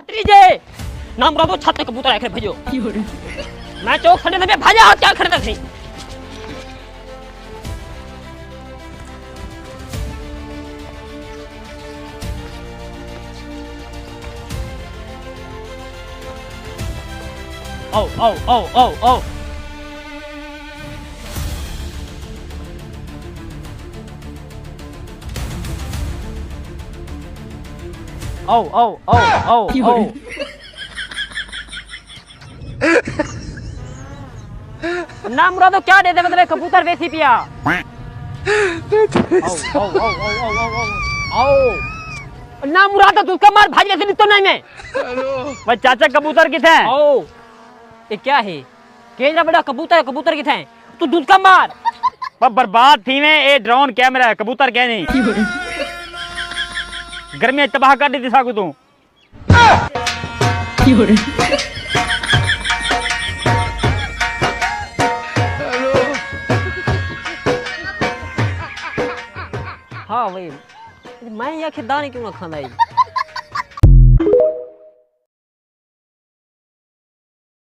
भतीजे नाम का तो छत पे कबूतर आके भेजो मैं चौक खड़े थे भाजा हाथ क्या खड़े थे ओ ओ ओ ओ ओ ओ ओ ओ ओ ओ ना मुरादो क्या दे दे मतलब कबूतर वैसी पिया ओ ओ ओ ओ ओ ओ ना मुरादो तू कमार भाजी ऐसे तो नहीं मैं भाई चाचा कबूतर किथे हैं ओ ये क्या है केजरा बड़ा कबूतर किथे हैं तू दूध का मार पर बर्बाद थी में ए ड्रोन कैमरा कबूतर क्या नहीं गर्मी तबाह कर दी थी साकू तू हाँ भाई मैं ये दाने क्यों ना खाना है